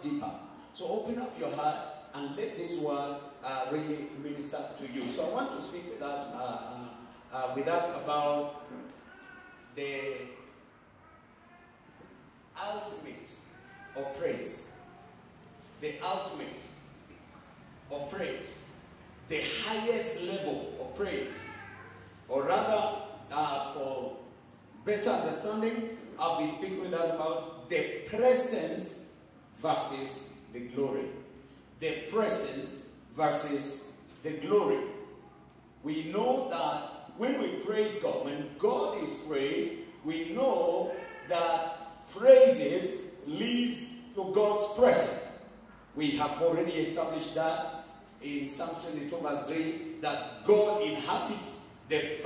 deeper. So open up your heart and let this word really minister to you. So I want to speak with us about the ultimate of praise. The ultimate of praise. The highest level of praise. Or rather, for better understanding, I'll be speaking with us about the presence versus the glory. The presence versus the glory. We know that when we praise God, when God is praised, we know that praises leads to God's presence. We have already established that in Psalm 22 verse 3, that God inhabits the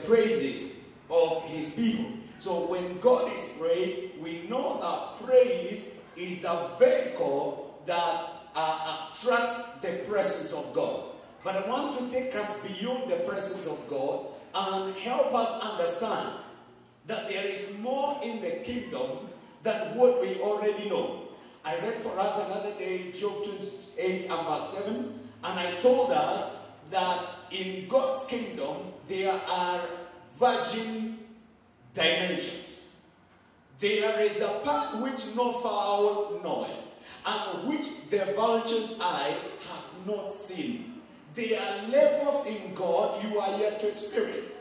praises of his people. So when God is praised, we know that praise is a vehicle that attracts the presence of God. But I want to take us beyond the presence of God and help us understand that there is more in the kingdom than what we already know. I read for us another day Job 28 and verse 7, and I told us that in God's kingdom there are virgin dimensions. There is a path which no fowl knoweth, and which the vulture's eye has not seen. There are levels in God you are yet to experience.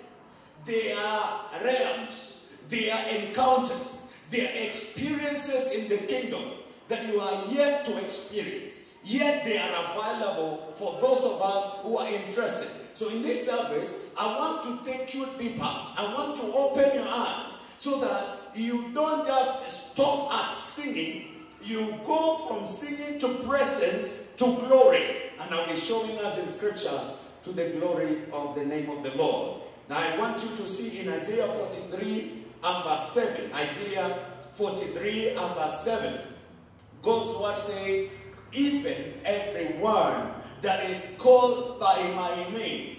There are realms, there are encounters, there are experiences in the kingdom that you are yet to experience. Yet they are available for those of us who are interested. So in this service, I want to take you deeper. I want to open your eyes so that you don't just stop at singing. You go from singing to presence to glory. And I'll be showing us in scripture to the glory of the name of the Lord. Now I want you to see in Isaiah 43 and verse 7. Isaiah 43 and verse 7. God's word says, even everyone that is called by my name.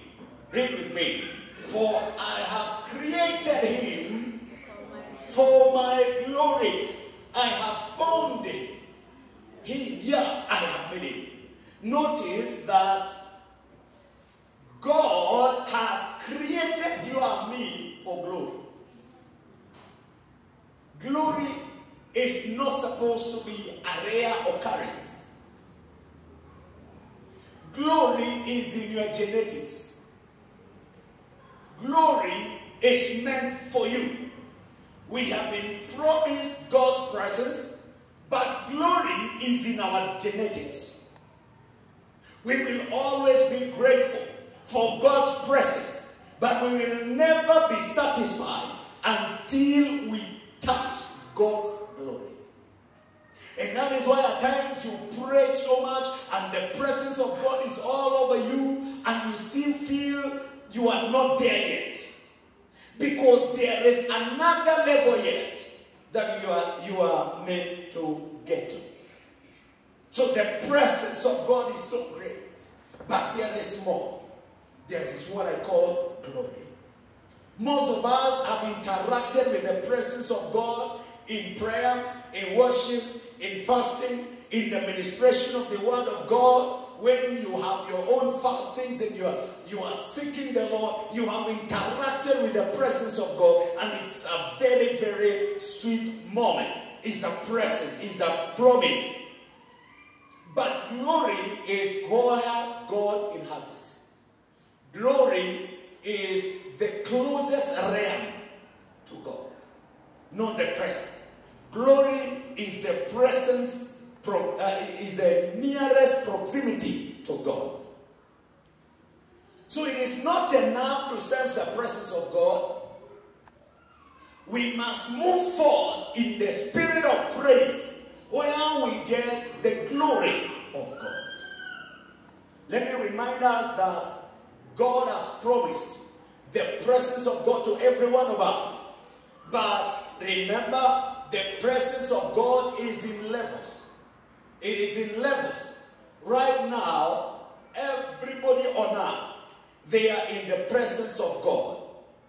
Read with me. For I have created him for my glory. I have formed him. I have made him. Notice that God has created you and me for glory. Glory is not supposed to be a rare occurrence. Glory is in your genetics. Glory is meant for you. We have been promised God's presence, but glory is in our genetics. We will always be grateful for God's presence, but we will never be satisfied until we touch God's glory. And that is why at times you pray so much and the presence of God is all over you and you still feel you are not there yet. Because there is another level yet that you are meant to get to. So the presence of God is so great. But there is more. There is what I call glory. Most of us have interacted with the presence of God in prayer, in worship, in fasting, in the ministration of the word of God. When you have your own fastings and you are seeking the Lord, you have interacted with the presence of God, and it's a very, very sweet moment. It's a present, it's a promise. But glory is where God inhabits. Glory is the closest realm to God, not the presence. Glory is the presence, is the nearest proximity to God. So it is not enough to sense the presence of God. We must move forward in the spirit of praise, where we get the glory of God. Let me remind us that God has promised the presence of God to every one of us. But remember, the presence of God is in levels. It is in levels. Right now, everybody on earth, they are in the presence of God.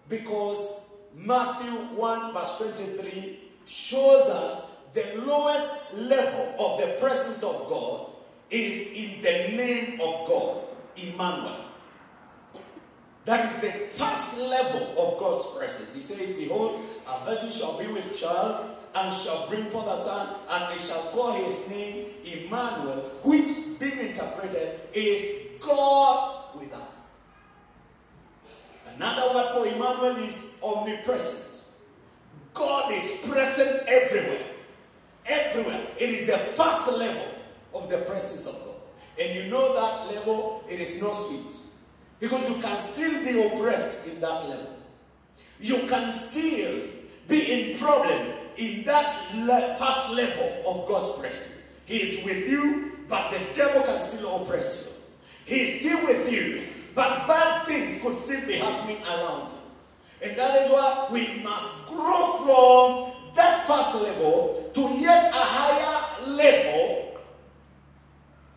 Because Matthew 1 verse 23 shows us the lowest level of the the presence of God is in the name of God, Emmanuel. That is the first level of God's presence. He says, behold, a virgin shall be with child, and shall bring forth a son, and they shall call his name Emmanuel, which, being interpreted, is God with us. Another word for Emmanuel is omnipresent. God is present everywhere. Everywhere. It is the first level of the presence of God. And you know that level, it is not sweet. Because you can still be oppressed in that level. You can still be in problem in that first level of God's presence. He is with you, but the devil can still oppress you. He is still with you, but bad things could still be happening around you. And that is why we must grow from that first level to yet a higher level.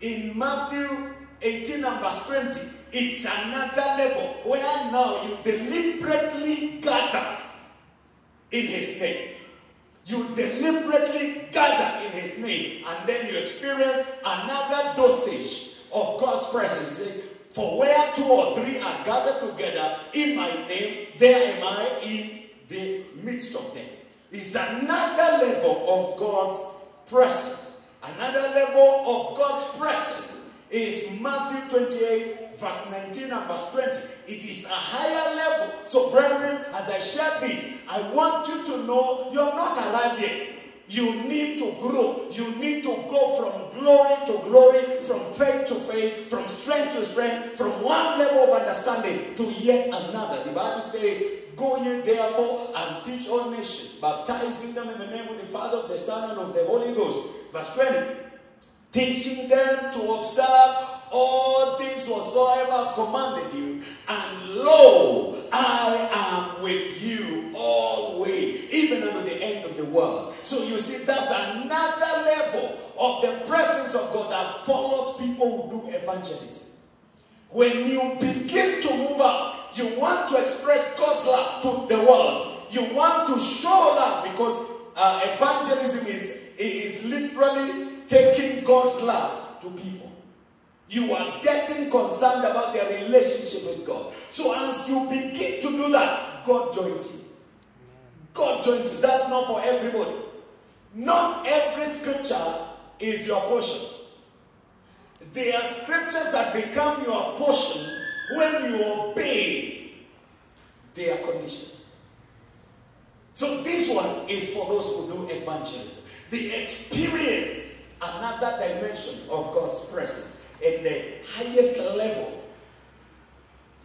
In Matthew 18 and verse 20, it's another level where now you deliberately gather in his name. You deliberately gather in his name, and then you experience another dosage of God's presence. It says, for where 2 or 3 are gathered together in my name, there am I in the midst of them. It's another level of God's presence. Another level of God's presence is Matthew 28, verse 19 and verse 20. It is a higher level. So, brethren, as I share this, I want you to know you're not arrived yet. You need to grow. You need to go from glory to glory, from faith to faith, from strength to strength, from one level of understanding to yet another. The Bible says, go ye therefore and teach all nations, baptizing them in the name of the Father, of the Son, and of the Holy Ghost. Verse 20. Teaching them to observe all things whatsoever I've commanded you, and lo, I am with you always, even unto the end of the world. So you see, that's another level of the presence of God that follows people who do evangelism. When you begin to move out, you want to express God's love to the world. You want to show love, because evangelism is literally taking God's love to people. You are getting concerned about their relationship with God. So as you begin to do that, God joins you. God joins you. That's not for everybody. Not every scripture is your portion. There are scriptures that become your portion when you obey their condition. So this one is for those who do evangelism. The experience another dimension of God's presence. And the highest level,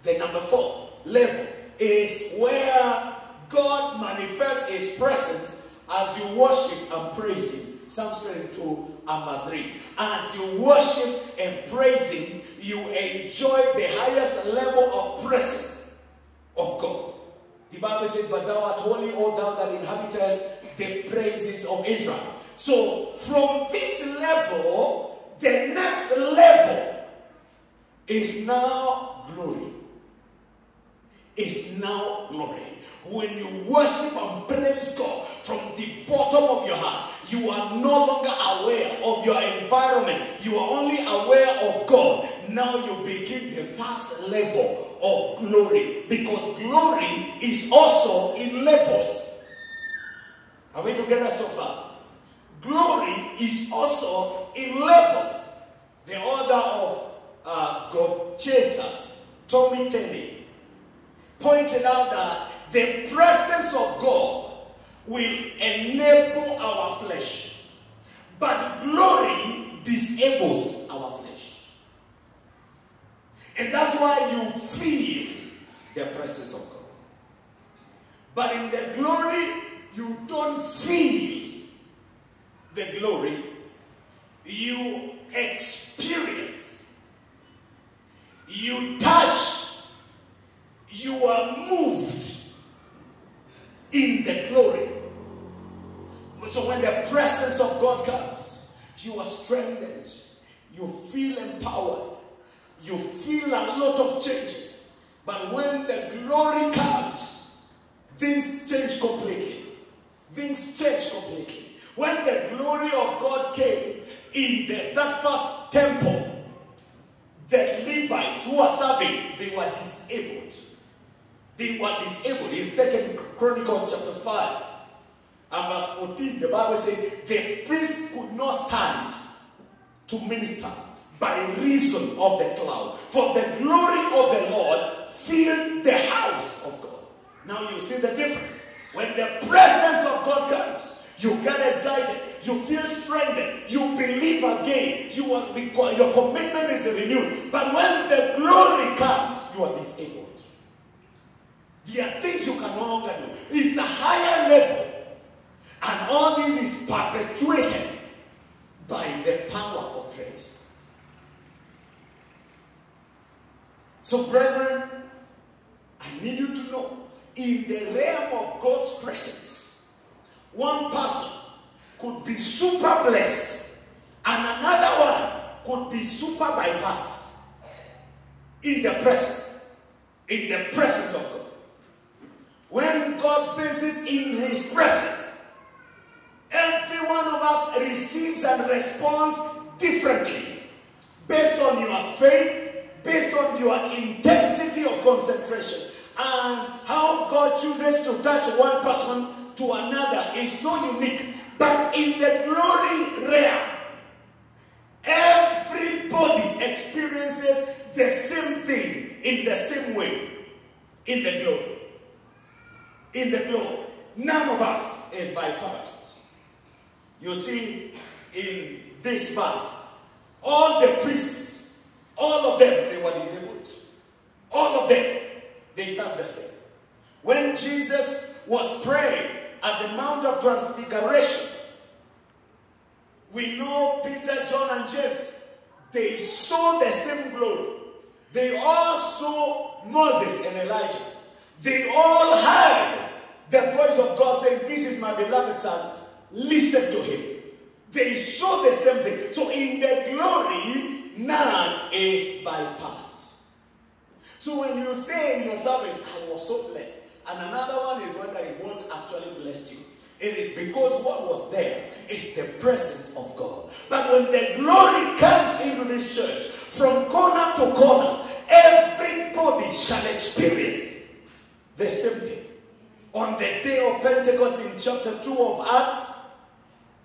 the number 4 level, is where God manifests his presence as you worship and praise him. Psalms 22 and verse 3. As you worship and praise him, you enjoy the highest level of presence of God. The Bible says, but thou art holy, O thou that inhabitest the praises of Israel. So from this level, the next level is now glory. Is now glory. When you worship and praise God from the bottom of your heart, you are no longer aware of your environment. You are only aware of God. Now you begin the first level of glory, because glory is also in levels. Are we together so far? Glory is also in levels. The order of God Jesus, Tommy Tenney, pointed out that the presence of God will enable our flesh, but glory disables our flesh. And that's why you feel the presence of God. But in the glory, you don't feel the glory, you experience, you touch, you are moved in the glory. So when the presence of God comes, you are strengthened, you feel empowered, you feel a lot of changes. But when the glory comes, things change completely. Things change completely. When the glory of God came, in that first temple, the Levites who are serving, they were disabled. They were disabled. In 2 Chronicles chapter 5 and verse 14, the Bible says, the priest could not stand to minister by reason of the cloud. For the glory of the Lord filled the house of God. Now you see the difference. When the presence of God comes, you get excited, you feel strengthened, you believe again, your commitment is renewed. But when the glory comes, you are disabled. There are things you can no longer do. It's a higher level. And all this is perpetuated by the power of praise. So brethren, I need you to know, in the realm of God's presence, one person could be super blessed and another one could be super bypassed in the presence of God. When God faces in his presence, every one of us receives and responds differently based on your faith, based on your intensity of concentration, and how God chooses to touch one person to another is so unique. But in the glory realm, everybody experiences the same thing in the same way. In the glory. In the glory. None of us is bypassed. You see, in this verse, all the priests, all of them, they were disabled. All of them, they felt the same. When Jesus was praying at the Mount of Transfiguration, we know Peter, John, and James, they saw the same glory. They all saw Moses and Elijah. They all heard the voice of God saying, this is my beloved son, listen to him. They saw the same thing. So in the glory, none is bypassed. So when you say in a service, I was so blessed, and another one is wondering what actually blessed you, it is because what was there is the presence of God. But when the glory comes into this church, from corner to corner, everybody shall experience the same thing. On the day of Pentecost in chapter 2 of Acts,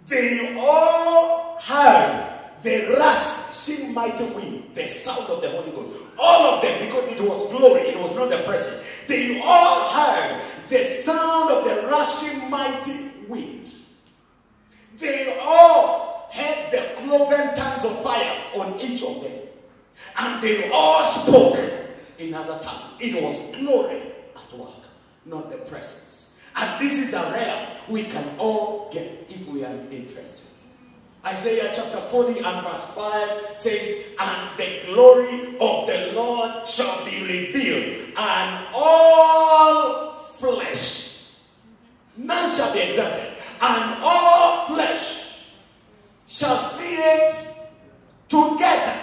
they all heard the rushing mighty wind, the sound of the Holy Ghost. All of them, because it was glory, it was not the presence. They all heard the sound of the rushing mighty wind. They all had the cloven tongues of fire on each of them. And they all spoke in other tongues. It was glory at work, not the presence. And this is a realm we can all get if we are interested. Isaiah chapter 40 and verse 5 says, and the glory of the Lord shall be revealed, and all flesh, none shall be exempted, and all flesh shall see it together,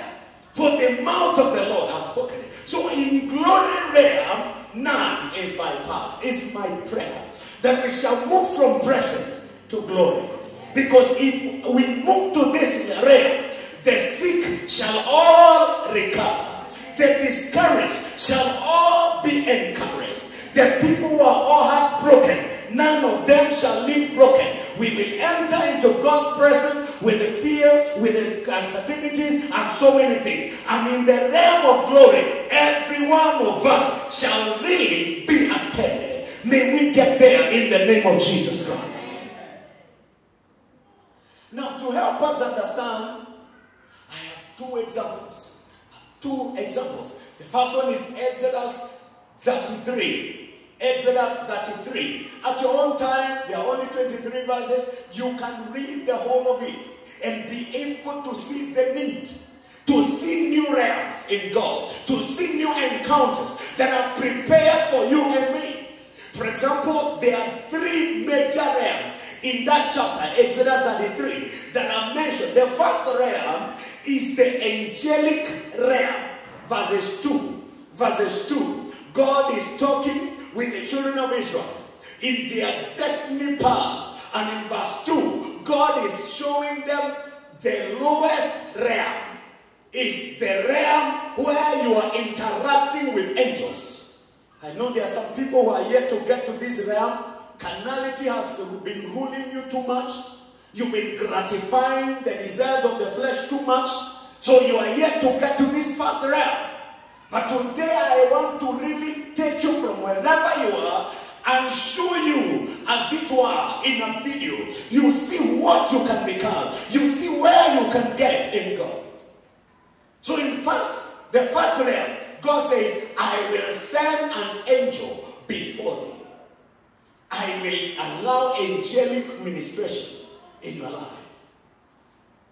for the mouth of the Lord has spoken it. So in glory realm, none is bypassed. It's my prayer that we shall move from presence to glory. Because if we move to this realm, the sick shall all recover. The discouraged shall all be encouraged. The people who are all heartbroken, none of them shall live broken. We will enter into God's presence with the fears, with the uncertainties, and so many things. And in the realm of glory, every one of us shall really be attended. May we get there in the name of Jesus Christ. Now, to help us understand, I have two examples. The first one is Exodus 33. Exodus 33. At your own time, there are only 23 verses. You can read the whole of it and be able to see the need, to see new realms in God, to see new encounters that are prepared for you and me. For example, there are three major realms in that chapter, Exodus 33, that are mentioned. The first realm is the angelic realm. Verses 2. God is talking with the children of Israel in their destiny path. And in verse 2, God is showing them the lowest realm is the realm where you are interacting with angels. I know there are some people who are yet to get to this realm. Carnality has been ruling you too much. You've been gratifying the desires of the flesh too much. So you are yet to get to this first realm. But today I want to really take you from wherever you are and show you, as it were, in a video. You see what you can become. You see where you can get in God. So in the first realm, God says, I will send an angel before thee. I will allow angelic ministration in your life.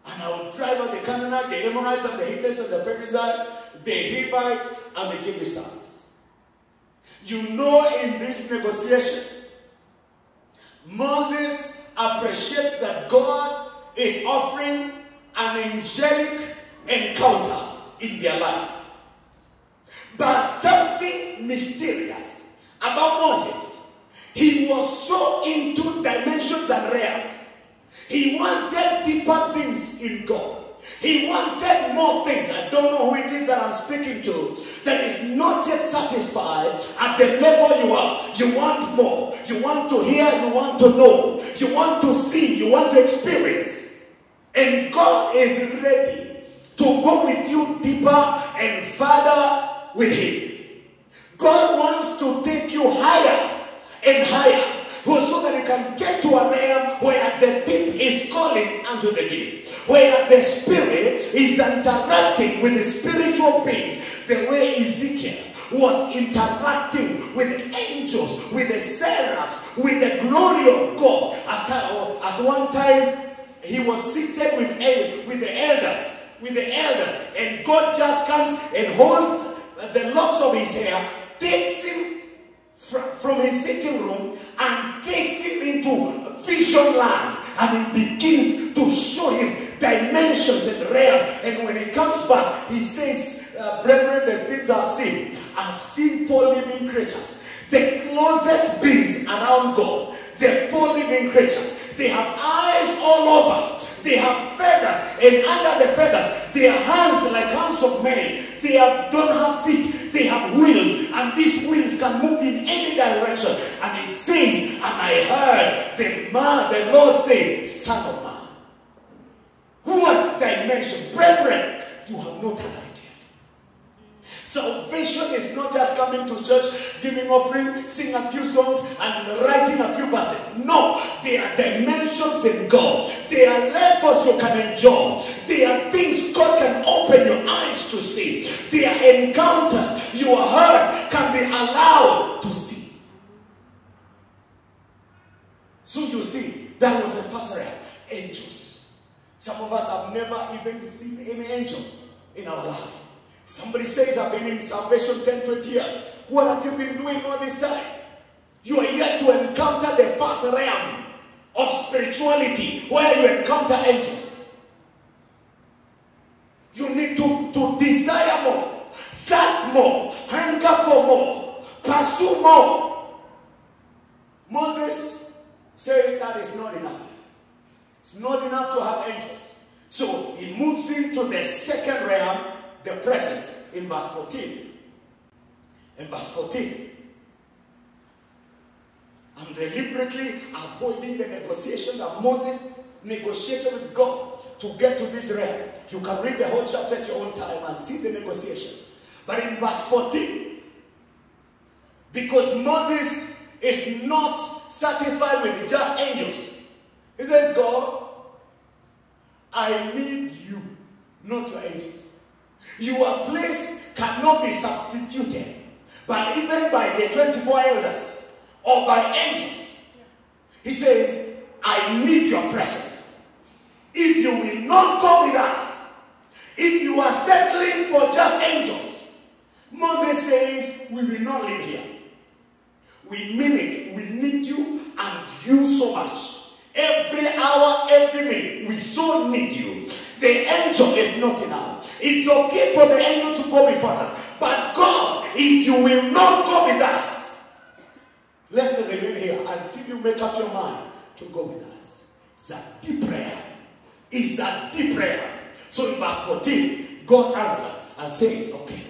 And I will drive out the Canaanites, the Ammonites, and the Hittites, and the Perizzites, the Hivites, and the Jebusites. You know, in this negotiation, Moses appreciates that God is offering an angelic encounter in their life. But something mysterious about Moses, he was so into dimensions and realms. He wanted deeper things in God. He wanted more things. I don't know who it is that I'm speaking to that is not yet satisfied at the level you are. You want more. You want to hear. You want to know. You want to see. You want to experience. And God is ready to go with you deeper and further with Him. God wants to take you higher and higher, so that you can get to a realm where the deep is calling unto the deep, where the spirit is interacting with the spiritual beings, the way Ezekiel was interacting with angels, with the seraphs, with the glory of God. At one time, he was seated with the elders, and God just comes and holds the locks of his hair, takes him from his sitting room and takes him into vision land, and he begins to show him dimensions and realms. And when he comes back, he says, brethren, the things I've seen 4 living creatures, the closest beings around God, the 4 living creatures. They have eyes all over. They have feathers, and under the feathers, their hands like hands of men. They don't have feet. They have wheels, and these wheels can move in any direction. And he says, and I heard the Lord say, Son of man. What dimension? Brethren, you have not arrived yet. Salvation is not just coming to church, giving offering, singing a few songs, and writing a few verses. No, there are dimensions in God. There are levels you can enjoy. There are things God can open your eyes to see. There are encounters your heart can be allowed to see. So you see, that was the first realm. Angels. Some of us have never even seen any angel in our life. Somebody says, I've been in salvation 10, 20 years. What have you been doing all this time? You are yet to encounter the first realm of spirituality where you encounter angels. You need to desire more, thirst more, hunger for more, pursue more. Moses said that is not enough. It's not enough to have angels. So he moves into the second realm, the presence, in verse 14. In verse 14. I'm deliberately avoiding the negotiation that Moses negotiated with God to get to this realm. You can read the whole chapter at your own time and see the negotiation. But in verse 14, because Moses is not satisfied with just angels, he says, God, I need you, not your angels. Your place cannot be substituted even by the 24 elders or by angels. He says, I need your presence. If you will not go with us, if you are settling for just angels, Moses says, we will not live here. We mean it. We need you, and you so much. Every hour, every minute, we so need you. The angel is not enough. It's okay for the angel to go before us. But God, if you will not go with us, let's remain here until you make up your mind to go with us. It's a deep prayer. It's a deep prayer. So in verse 14, God answers and says, okay,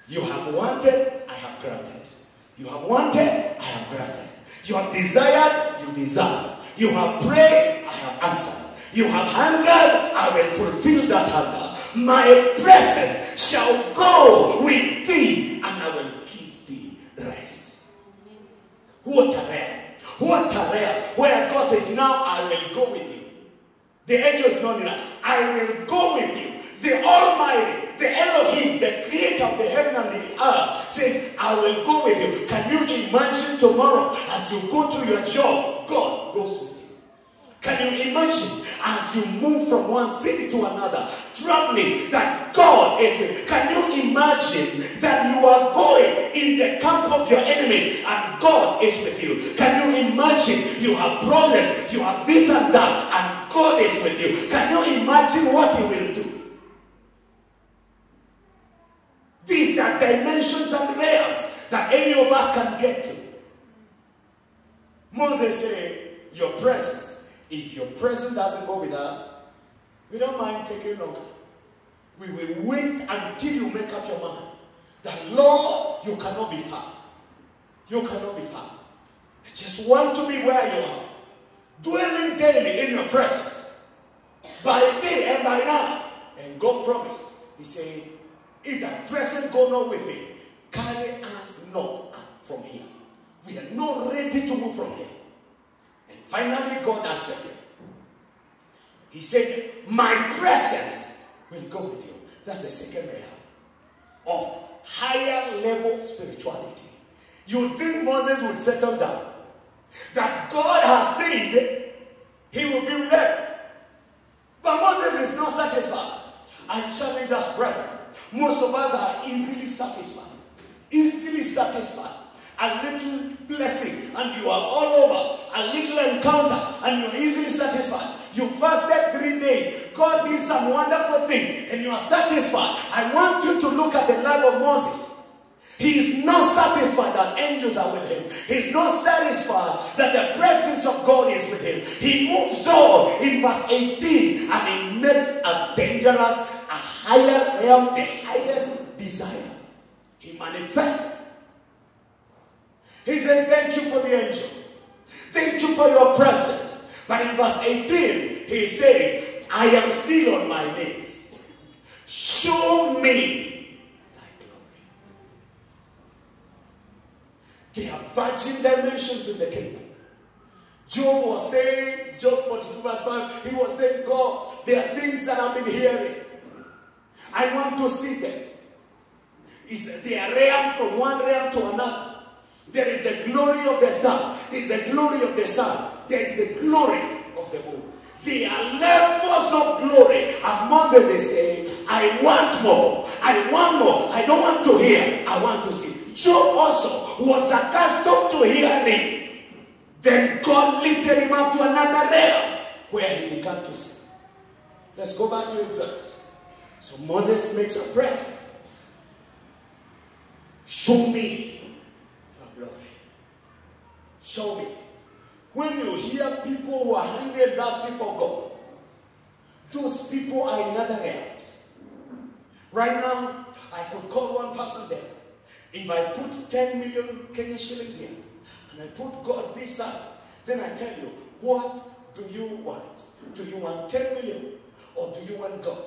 you have wanted, I have granted. You have wanted, I have granted. You have desired, you desire. You have prayed, I have answered. You have hungered, I will fulfill that hunger. My presence shall go with thee, and I will give thee rest. What a realm. What a realm. Where God says, now I will go with you. The angel is not enough. I will go with you. The Almighty, the Elohim, the creator of the heaven and the earth, says, I will go with you. Can you imagine tomorrow as you go to your job, God goes with you? Can you imagine as you move from one city to another, traveling, that God is with you? Can you imagine that you are going in the camp of your enemies and God is with you? Can you imagine you have problems, you have this and that, and God is with you? Can you imagine what He will do? These are dimensions and realms that any of us can get to. Moses said, your presence, if your presence doesn't go with us, we don't mind taking longer. We will wait until you make up your mind that, Lord, you cannot be far. You cannot be far. I just want to be where you are, dwelling daily in your presence, by day and by night. And God promised, He said, if thy presence go not with me, carry us not from here. We are not ready to move from here. And finally, God accepted. He said, my presence will go with you. That's the second layer of higher level spirituality. You think Moses would settle down? That God has said He will be with them. But Moses is not satisfied. I challenge us, brethren. Most of us are easily satisfied. Easily satisfied. A little blessing and you are all over. A little encounter and you are easily satisfied. You fasted 3 days. God did some wonderful things and you are satisfied. I want you to look at the life of Moses. He is not satisfied that angels are with him. He is not satisfied that the presence of God is with him. He moves on in verse 18 and he makes a dangerous, a higher realm, the highest desire. He manifests. He says, thank you for the angel. Thank you for your presence. But in verse 18, he is saying, I am still on my knees. Show me thy glory. There are virgin dimensions in the kingdom. Job was saying, Job 42 verse 5, he was saying, God, there are things that I've been hearing. I want to see them. They are realm from one realm to another. There is the glory of the star. There is the glory of the sun. There is the glory of the moon. There are levels of glory. And Moses is saying, I want more. I want more. I don't want to hear. I want to see. Job also was accustomed to hearing. Then God lifted him up to another realm where he began to see. Let's go back to Exodus. So Moses makes a prayer. Show me your glory. Show me. When you hear people who are hungry and thirsty for God, those people are in other realms. Right now, I could call one person there. If I put 10 million Kenyan shillings here, and I put God this side, then I tell you, what do you want? Do you want 10 million or do you want God?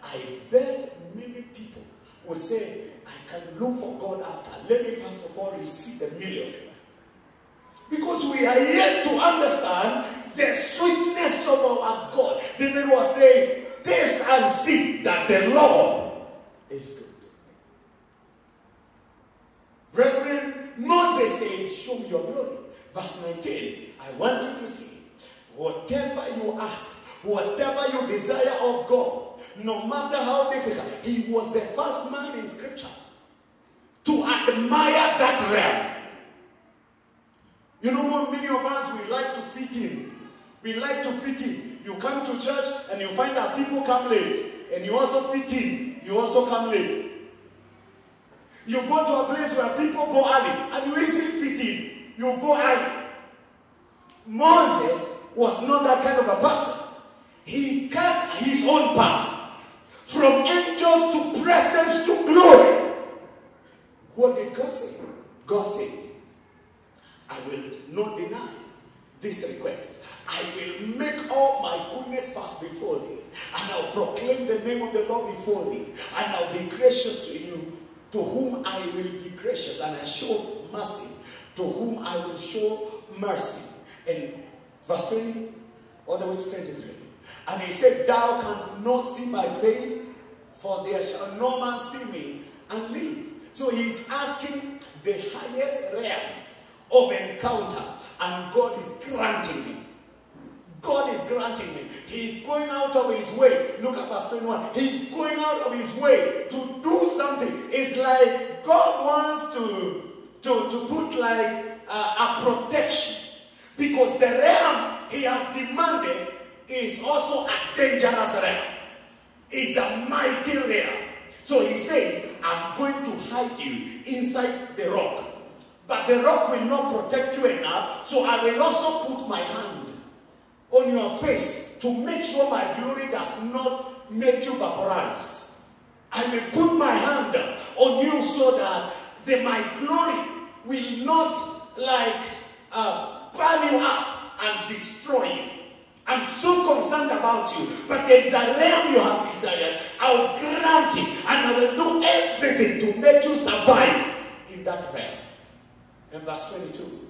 I bet many people will say, I can look for God after. Let me first of all receive the million. Because we are yet to understand the sweetness of our God. David was saying, taste and see that the Lord is good. Brethren, Moses said, show me your glory. Verse 19, I want you to see whatever you ask, whatever you desire of God, no matter how difficult. He was the first man in scripture to admire that realm. You know, many of us, we like to fit in. We like to fit in. You come to church and you find that people come late. And you also fit in. You also come late. You go to a place where people go early. And you easily fit in. You go early. Moses was not that kind of a person. He cut his own path from angels to presence to glory. What did God say? God said, I will not deny this request. I will make all my goodness pass before thee, and I'll proclaim the name of the Lord before thee, and I'll be gracious to you, to whom I will be gracious, and I show mercy, to whom I will show mercy. And verse 20, all the way to 23. And he said, thou canst not see my face, for there shall no man see me and live. So he's asking the highest realm of encounter, and God is granting him. God is granting him. He's going out of his way. Look at verse 21. He's going out of his way to do something. It's like God wants to put like a protection, because the realm he has demanded is also a dangerous realm. It's a mighty realm. So he says, I'm going to hide you inside the rock. But the rock will not protect you enough, so I will also put my hand on your face to make sure my glory does not make you vaporize. I will put my hand on you so that my glory will not like burn you up and destroy you. I'm so concerned about you, but there's a realm you have desired. I'll grant it, and I will do everything to make you survive in that realm. And verse 22,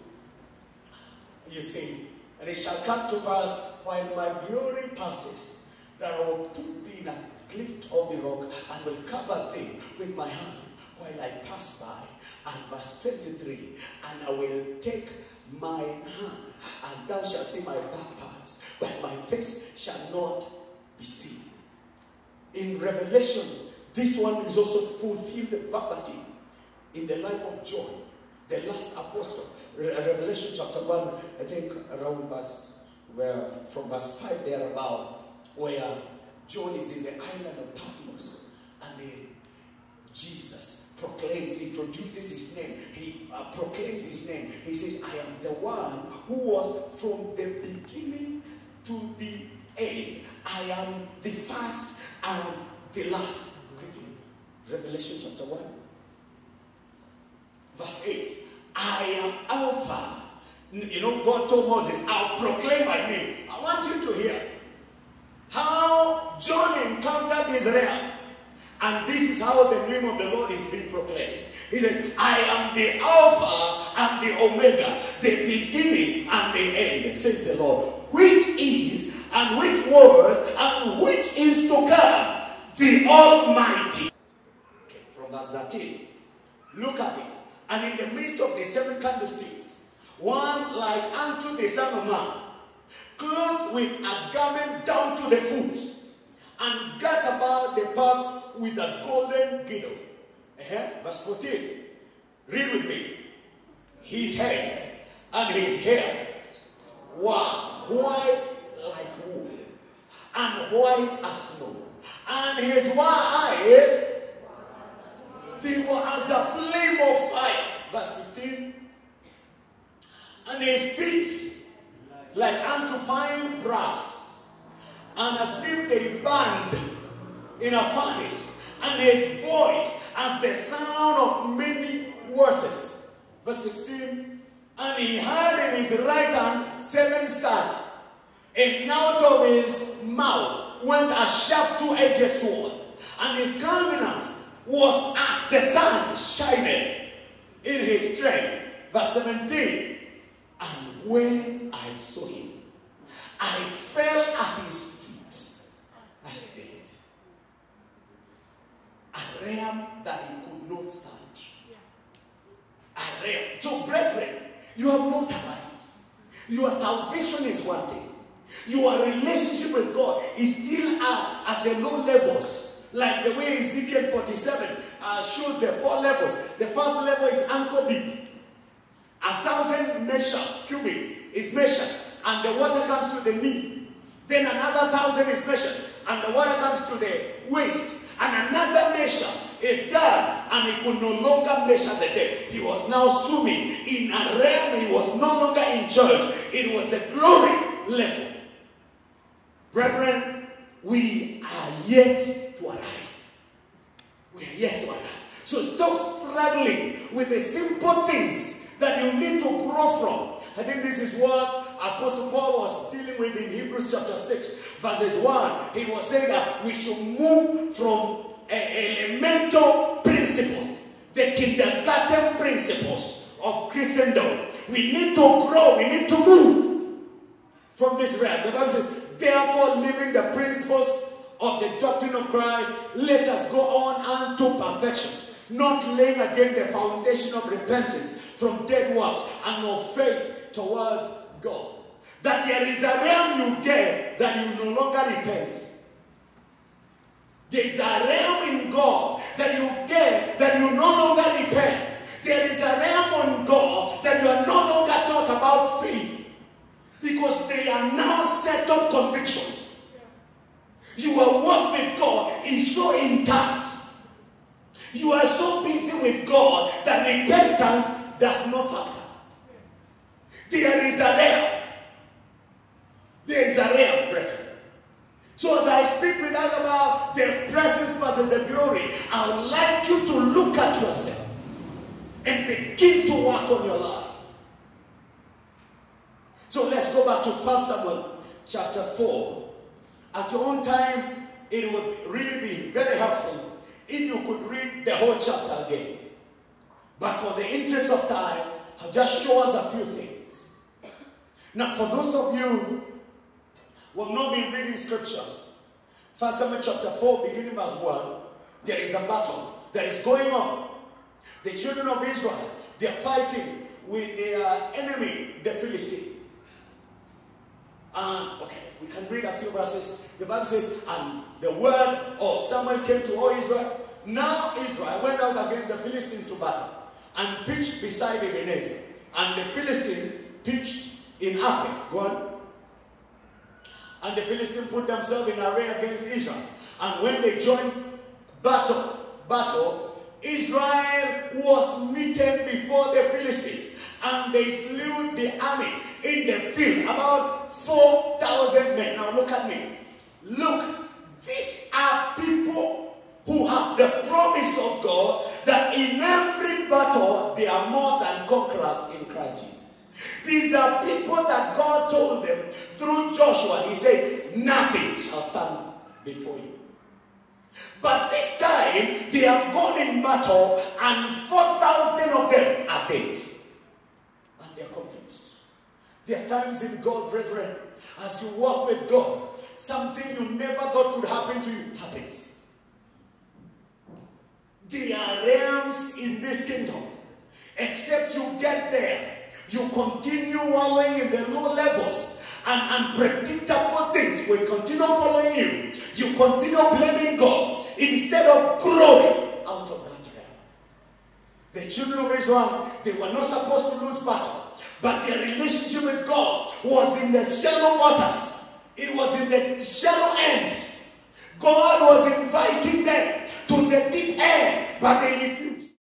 you see, and it shall come to pass while my glory passes, that I will put thee in a cleft of the rock, and will cover thee with my hand while I pass by. And verse 23, and I will take my hand, and thou shalt see my back parts, but my face shall not be seen. In Revelation, this one is also fulfilled verbatim in the life of John, the last apostle. Revelation chapter 1, I think around from verse 5 thereabout, where John is in the island of Patmos, and Jesus proclaims, introduces his name. He proclaims his name. He says, I am the one who was from the beginning to the end. I am the first and the last. Revelation chapter 1, verse 8. I am Alpha. You know, God told Moses, I'll proclaim my name. I want you to hear how John encountered Israel. And this is how the name of the Lord is being proclaimed. He said, I am the Alpha and the Omega, the beginning and the end, says the Lord, which is and which was and which is to come, the Almighty. Okay, from verse 13, look at this. And in the midst of the 7 candlesticks, one like unto the Son of Man, clothed with a garment down to the foot, and girt about the paps with a golden girdle. Verse 14. Read with me. His head and his hair were white like wool, and white as snow. And his eyes, they were as a flame of fire. Verse 15. And his feet like unto fine brass, and as if they burned in a furnace, and his voice as the sound of many waters. Verse 16. And he had in his right hand 7 stars, and out of his mouth went a sharp 2-edged sword, and his countenance was as the sun shining in his strength. Verse 17. And when I saw him, I fell at his feet as dead. A realm that he could not stand. A realm. So brethren, you have not arrived. Your salvation is one thing. Your relationship with God is still at the low levels. Like the way Ezekiel 47 shows the 4 levels. The first level is ankle deep. 1,000 cubits is measured, and the water comes to the knee. Then another 1,000 is measured, and the water comes to the waist. And another measure is done, and he could no longer measure the depth. He was now swimming in a realm he was no longer in charge. It was the glory level. Brethren, we are yet to arrive. We are yet to arrive. So stop struggling with the simple things that you need to grow from. I think this is what Apostle Paul was dealing with in Hebrews chapter 6, verses 1. He was saying that we should move from elemental principles, the kindergarten principles of Christendom. We need to grow, we need to move from this realm. The Bible says, therefore, living the principles of the doctrine of Christ, let us go on unto perfection, not laying again the foundation of repentance from dead works and of faith toward God. That there is a realm you get that you no longer repent. There is a realm in God that you get that you no longer repent. There is a realm in God that you are no longer taught about faith, because they are now settled convictions. Your work with God is so intact. You are so busy with God that repentance does not factor. There is a realm. There is a realm, brethren. So as I speak with us about the presence versus the glory, I would like you to look at yourself and begin to work on your life. So let's go back to 1 Samuel chapter 4. At your own time, it would really be very helpful if you could read the whole chapter again. But for the interest of time, I'll just show us a few things. Now, for those of you who have not been reading scripture, 1 Samuel chapter 4, beginning verse 1, there is a battle that is going on. The children of Israel, they are fighting with their enemy, the Philistine. Okay, we can read a few verses. The Bible says, and the word of Samuel came to all Israel. Now Israel went out against the Philistines to battle and pitched beside Ebenezer. And the Philistines pitched in Aphek. Go on. And the Philistines put themselves in array against Israel. And when they joined battle, Israel was smitten before the Philistines. And they slew the army in the field, about 4,000 men. Now look at me. Look, these are people who have the promise of God that in every battle they are more than conquerors in Christ Jesus. These are people that God told them through Joshua. He said, nothing shall stand before you. But this time they have gone in battle and 4,000 of them are dead. And they're confused. There are times in God, brethren, as you walk with God, something you never thought could happen to you happens. There are realms in this kingdom. Except you get there, you continue wallowing in the low levels, and unpredictable things will continue following you. You continue blaming God instead of growing out of that realm. The children of Israel, they were not supposed to lose battle, but their relationship with God was in the shallow waters. It was in the shallow end. God was inviting them to the deep end, but they refused.